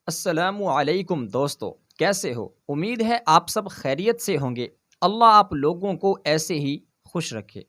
السلام علیکم دوستو، کیسے ہو؟ امید ہے آپ سب خیریت سے ہوں گے۔ اللہ آپ لوگوں کو ایسے ہی خوش رکھے۔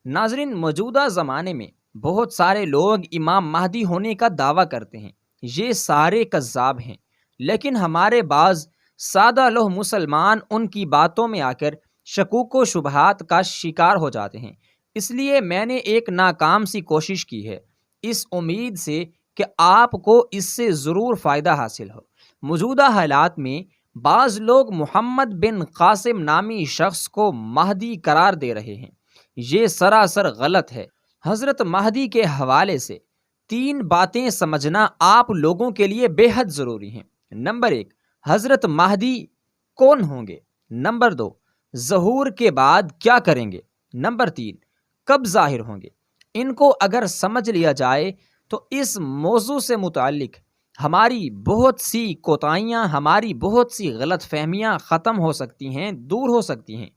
ناظرین، موجودہ زمانے میں بہت سارے لوگ امام مہدی ہونے کا دعویٰ کرتے ہیں۔ یہ سارے کذاب ہیں، لیکن ہمارے بعض سادہ لوہ مسلمان ان کی باتوں میں آ کر شکوک و شبہات کا شکار ہو جاتے ہیں۔ اس لیے میں نے ایک ناکام سی کوشش کی ہے، اس امید سے کہ آپ کو اس سے ضرور فائدہ حاصل ہو۔ موجودہ حالات میں بعض لوگ محمد بن قاسم نامی شخص کو مہدی قرار دے رہے ہیں۔ یہ سراسر غلط ہے۔ حضرت مہدی کے حوالے سے 3 باتیں سمجھنا آپ لوگوں کے لیے بے حد ضروری ہیں۔ نمبر 1، حضرت مہدی کون ہوں گے؟ نمبر 2، ظہور کے بعد کیا کریں گے؟ نمبر 3، کب ظاہر ہوں گے؟ ان کو اگر سمجھ لیا جائے تو اس موضوع سے متعلق ہماری بہت سی کوتاہیاں، ہماری بہت سی غلط فہمیاں ختم ہو سکتی ہیں، دور ہو سکتی ہیں۔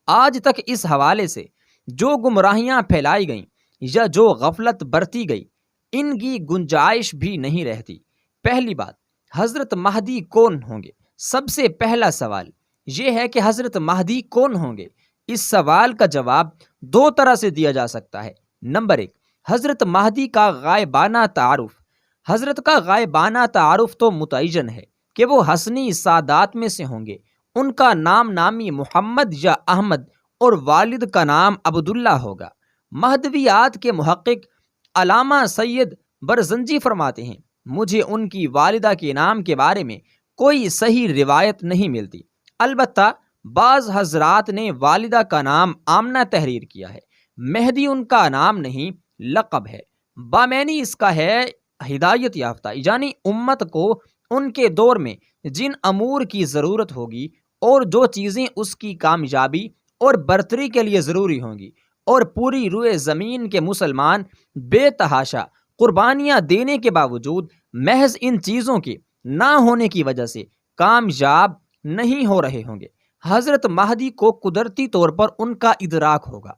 آج تک اس حوالے سے جو گمراہیاں پھیلائی گئیں یا جو غفلت برتی گئی، ان کی گنجائش بھی نہیں رہتی۔ پہلی بات، حضرت مہدی کون ہوں گے؟ سب سے پہلا سوال یہ ہے کہ حضرت مہدی کون ہوں گے؟ اس سوال کا جواب 2 طرح سے دیا جا سکتا ہے۔ نمبر 1، حضرت مہدی کا غائبانہ تعارف۔ حضرت کا غائبانہ تعارف تو متعین ہے کہ وہ حسنی سادات میں سے ہوں گے۔ ان کا نام نامی محمد یا احمد اور والد کا نام عبداللہ ہوگا۔ مہدویات کے محقق علامہ سید برزنجی فرماتے ہیں، مجھے ان کی والدہ کے نام کے بارے میں کوئی صحیح روایت نہیں ملتی، البتہ بعض حضرات نے والدہ کا نام آمنہ تحریر کیا ہے۔ مہدی ان کا نام نہیں، لقب ہے۔ بامعنی اس کا ہے ہدایت یافتہ، یعنی امت کو ان کے دور میں جن امور کی ضرورت ہوگی اور جو چیزیں اس کی کامیابی اور برتری کے لیے ضروری ہوں گی، اور پوری روئے زمین کے مسلمان بے تحاشا قربانیاں دینے کے باوجود محض ان چیزوں کے نہ ہونے کی وجہ سے کامیاب نہیں ہو رہے ہوں گے، حضرت مہدی کو قدرتی طور پر ان کا ادراک ہوگا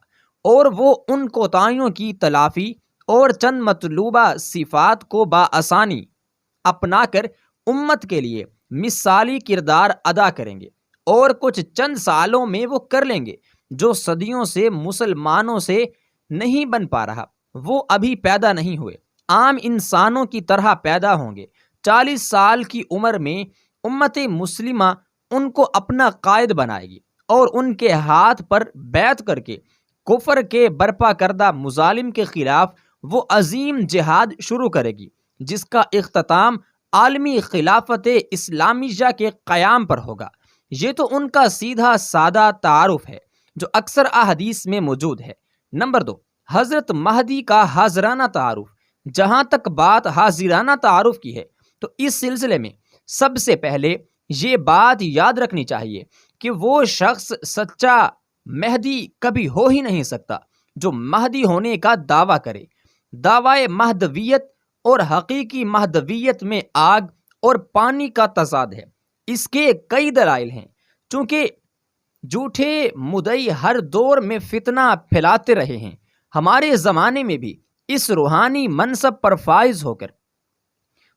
اور وہ ان کوتاہیوں کی تلافی اور چند مطلوبہ صفات کو بآسانی اپنا کر امت کے لیے مثالی کردار ادا کریں گے، اور کچھ چند سالوں میں وہ کر لیں گے جو صدیوں سے مسلمانوں سے نہیں بن پا رہا۔ وہ ابھی پیدا نہیں ہوئے، عام انسانوں کی طرح پیدا ہوں گے۔ 40 سال کی عمر میں امت مسلمہ ان کو اپنا قائد بنائے گی اور ان کے ہاتھ پر بیعت کر کے کفر کے برپا کردہ مظالم کے خلاف وہ عظیم جہاد شروع کرے گی، جس کا اختتام عالمی خلافت اسلامیہ کے قیام پر ہوگا۔ یہ تو ان کا سیدھا سادہ تعارف ہے جو اکثر احادیث میں موجود ہے۔ نمبر 2، حضرت مہدی کا حاضرانہ تعارف۔ جہاں تک بات حاضرانہ تعارف کی ہے تو اس سلسلے میں سب سے پہلے یہ بات یاد رکھنی چاہیے کہ وہ شخص سچا مہدی کبھی ہو ہی نہیں سکتا جو مہدی ہونے کا دعویٰ کرے۔ دعوی مہدویت اور حقیقی مہدویت میں آگ اور پانی کا تضاد ہے۔ اس کے کئی دلائل ہیں، چونکہ جھوٹے مدعی ہر دور میں فتنہ پھیلاتے رہے ہیں۔ ہمارے زمانے میں بھی اس روحانی منصب پر فائز ہو کر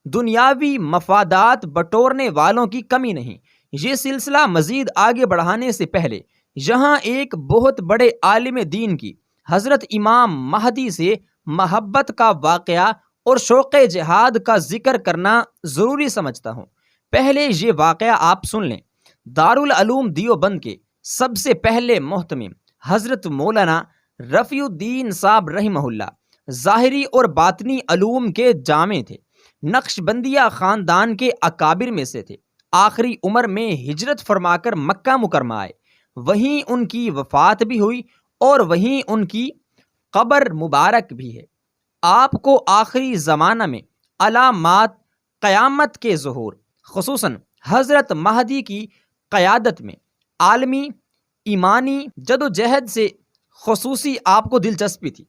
دنیاوی مفادات بٹورنے والوں کی کمی نہیں۔ یہ سلسلہ مزید آگے بڑھانے سے پہلے یہاں ایک بہت بڑے عالم دین کی حضرت امام مہدی سے محبت کا واقعہ اور شوق جہاد کا ذکر کرنا ضروری سمجھتا ہوں۔ پہلے یہ واقعہ آپ سن لیں۔ دارالعلوم دیوبند کے سب سے پہلے محتمم حضرت مولانا رفیع الدین صاحب رحمہ اللہ ظاہری اور باطنی علوم کے جامع تھے، نقشبندیہ خاندان کے اکابر میں سے تھے۔ آخری عمر میں ہجرت فرما کر مکہ مکرمہ آئے، وہیں ان کی وفات بھی ہوئی اور وہیں ان کی قبر مبارک بھی ہے۔ آپ کو آخری زمانہ میں علامات قیامت کے ظہور، خصوصاً حضرت مہدی کی قیادت میں عالمی ایمانی جدوجہد سے خصوصی آپ کو دلچسپی تھی۔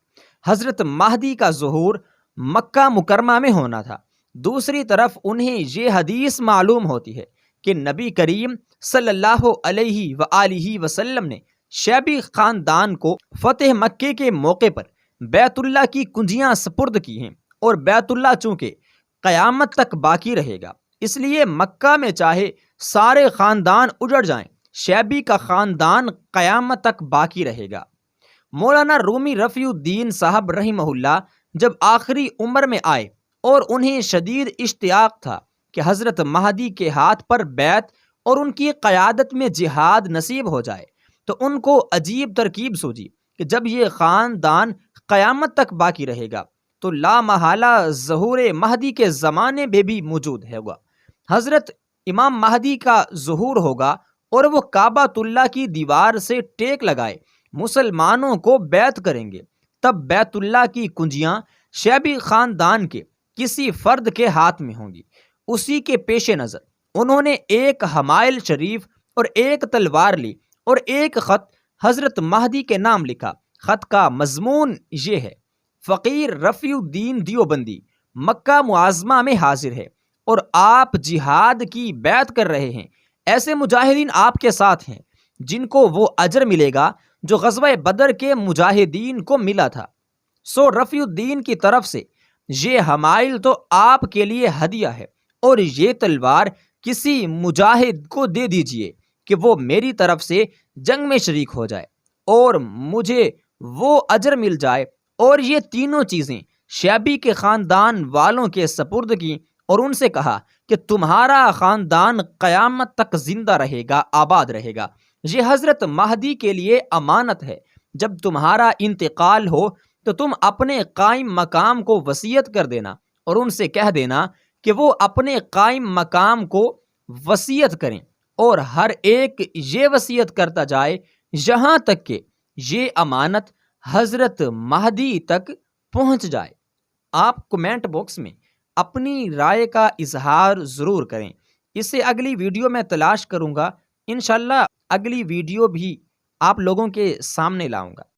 حضرت مہدی کا ظہور مکہ مکرمہ میں ہونا تھا۔ دوسری طرف انہیں یہ حدیث معلوم ہوتی ہے کہ نبی کریم صلی اللہ علیہ وآلہ وسلم نے شیبی خاندان کو فتح مکے کے موقع پر بیت اللہ کی کنجیاں سپرد کی ہیں، اور بیت اللہ چونکہ قیامت تک باقی رہے گا، اس لیے مکہ میں چاہے سارے خاندان اجڑ جائیں، شیبی کا خاندان قیامت تک باقی رہے گا۔ مولانا رومی رفیع الدین صاحب رحمہ اللہ جب آخری عمر میں آئے اور انہیں شدید اشتیاق تھا کہ حضرت مہدی کے ہاتھ پر بیعت اور ان کی قیادت میں جہاد نصیب ہو جائے، تو ان کو عجیب ترکیب سوچی کہ جب یہ خاندان قیامت تک باقی رہے گا تو لا محالہ ظہور مہدی کے زمانے میں بھی موجود ہوگا۔ حضرت امام مہدی کا ظہور ہوگا اور وہ کعبۃ اللہ کی دیوار سے ٹیک لگائے مسلمانوں کو بیعت کریں گے۔ تب بیت اللہ کی کنجیاں شیبی خاندان کے کسی فرد کے ہاتھ میں ہوں گی۔ اسی کے پیش نظر انہوں نے ایک حمائل شریف اور ایک تلوار لی اور ایک خط حضرت مہدی کے نام لکھا۔ خط کا مضمون یہ ہے: فقیر رفیع الدین دیوبندی مکہ معظمہ میں حاضر ہے اور آپ جہاد کی بیعت کر رہے ہیں۔ ایسے مجاہدین آپ کے ساتھ ہیں جن کو وہ اجر ملے گا جو غزوہ بدر کے مجاہدین کو ملا تھا۔ سو رفیع الدین کی طرف سے یہ حمائل تو آپ کے لیے ہدیہ ہے، اور یہ تلوار کسی مجاہد کو دے دیجئے کہ وہ میری طرف سے جنگ میں شریک ہو جائے اور مجھے وہ اجر مل جائے۔ اور یہ تینوں چیزیں شیبی کے خاندان والوں کے سپرد کی اور ان سے کہا کہ تمہارا خاندان قیامت تک زندہ رہے گا، آباد رہے گا۔ یہ حضرت مہدی کے لیے امانت ہے۔ جب تمہارا انتقال ہو تو تم اپنے قائم مقام کو وصیت کر دینا اور ان سے کہہ دینا کہ وہ اپنے قائم مقام کو وصیت کریں، اور ہر ایک یہ وصیت کرتا جائے یہاں تک کہ یہ امانت حضرت مہدی تک پہنچ جائے۔ آپ کمنٹ باکس میں اپنی رائے کا اظہار ضرور کریں۔ اسے اگلی ویڈیو میں تلاش کروں گا، انشاءاللہ اگلی ویڈیو بھی آپ لوگوں کے سامنے لاؤں گا۔